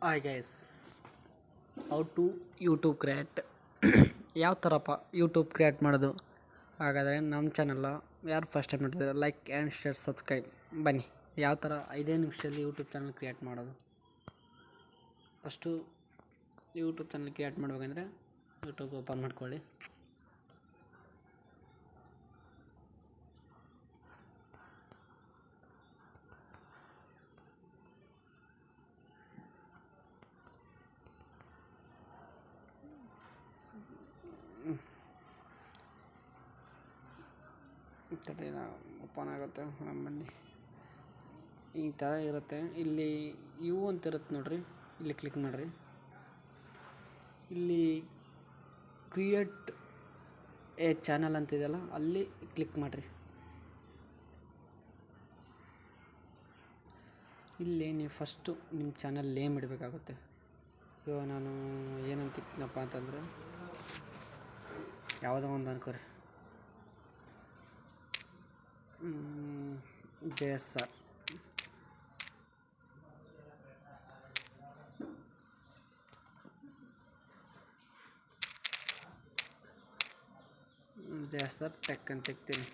Hi guys, how to YouTube create ಯಾವ ಥರಪ್ಪ YouTube create ಮಾಡೋದು. ಹಾಗಾದರೆ ನಮ್ಮ ಚಾನಲ್ನ ಯಾರು ಫಸ್ಟ್ ಟೈಮ್ ಮಾಡ್ತಿದ್ದಾರೆ ಲೈಕ್ ಆ್ಯಂಡ್ ಶೇರ್ ಸಬ್ಸ್ಕ್ರೈಬ್. ಬನ್ನಿ ಯಾವ ಥರ 5 ನಿಮಿಷದಲ್ಲಿ ಯೂಟ್ಯೂಬ್ ಚಾನಲ್ ಕ್ರಿಯೇಟ್ ಮಾಡೋದು. ಫಸ್ಟು ಯೂಟ್ಯೂಬ್ ಚಾನಲ್ ಕ್ರಿಯೇಟ್ ಮಾಡಬೇಕಂದ್ರೆ ಯೂಟ್ಯೂಬ್ ಓಪನ್ ಮಾಡ್ಕೊಳ್ಳಿ. ಓಪನ್ ಆಗುತ್ತೆ. ಬನ್ನಿ, ಈ ಥರ ಇರುತ್ತೆ. ಇಲ್ಲಿ ಯು ಅಂತ ಇರುತ್ತೆ ನೋಡ್ರಿ, ಇಲ್ಲಿ ಕ್ಲಿಕ್ ಮಾಡಿರಿ. ಇಲ್ಲಿ ಕ್ರಿಯೇಟ್ ಎ ಚಾನಲ್ ಅಂತಿದೆಯಲ್ಲ, ಅಲ್ಲಿ ಕ್ಲಿಕ್ ಮಾಡಿರಿ. ಇಲ್ಲಿ ನೀವು ಫಸ್ಟು ನಿಮ್ಮ ಚಾನಲ್ ನೇಮ್ ಇಡಬೇಕಾಗುತ್ತೆ. ಇವಾಗ ನಾನು ಏನಂತಿದ್ದೀನಪ್ಪ ಅಂತಂದರೆ ಯಾವುದೋ ಒಂದು ಅನ್ಕೋರಿ, JSR. JSR ಟೆಕ್ ಅಂತ ಇರ್ತೀನಿ.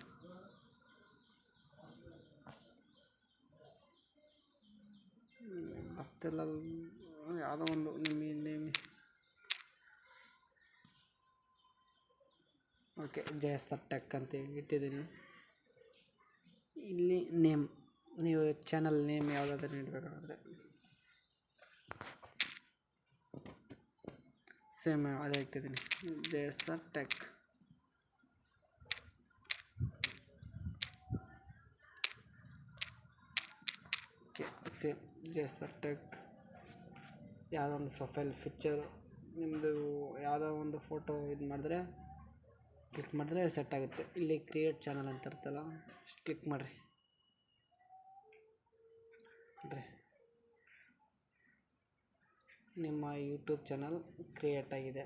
ಬರ್ತಿಲ್ಲ, ಯಾವುದೋ ಒಂದು ನಿಮ್ಮ ಓಕೆ, JSR ಟೆಕ್ ಅಂತ ಇಟ್ಟಿದ್ದೀನಿ. ಇಲ್ಲಿ ನೇಮ್, ನೀವು ಚಾನಲ್ ನೇಮ್ ಯಾವುದಾದ್ರೂ ಇಡಬೇಕಾದ್ರೆ ಸೇಮ್ ಅದೇ ಇಟ್ಟಿದ್ದೀನಿ, JSR tech. Okay, same JSR tech. ಯಾವುದೋ ಒಂದು ಪ್ರೊಫೈಲ್ ಪಿಕ್ಚರ್ ನಿಮ್ಮದು ಯಾವುದೋ ಒಂದು ಫೋಟೋ ಇದು ಮಾಡಿದ್ರೆ ಕ್ಲಿಕ್ ಮಾಡಿದ್ರೆ ಸೆಟ್ ಆಗುತ್ತೆ. ಇಲ್ಲಿ ಕ್ರಿಯೇಟ್ ಚಾನಲ್ ಅಂತ ಇರ್ತಲ್ಲ, ಕ್ಲಿಕ್ ಮಾಡಿರಿ. ನಿಮ್ಮ ಯೂಟ್ಯೂಬ್ ಚಾನಲ್ ಕ್ರಿಯೇಟ್ ಆಗಿದೆ.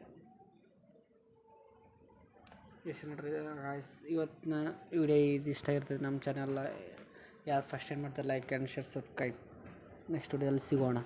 ಎಷ್ಟು ನೋಡ್ರಿ ಗಾಯ್ಸ್, ಇವತ್ತಿನ ವಿಡಿಯೋ ಇಷ್ಟ ಇರ್ತದೆ. ನಮ್ಮ ಚಾನಲ್ ಯಾರು ಫಸ್ಟ್ ಟೈಮ್ ಮಾಡ್ತಾರೆ like and share subscribe. Next ವಿಡಿಯೋದಲ್ಲಿ ಸಿಗೋಣ.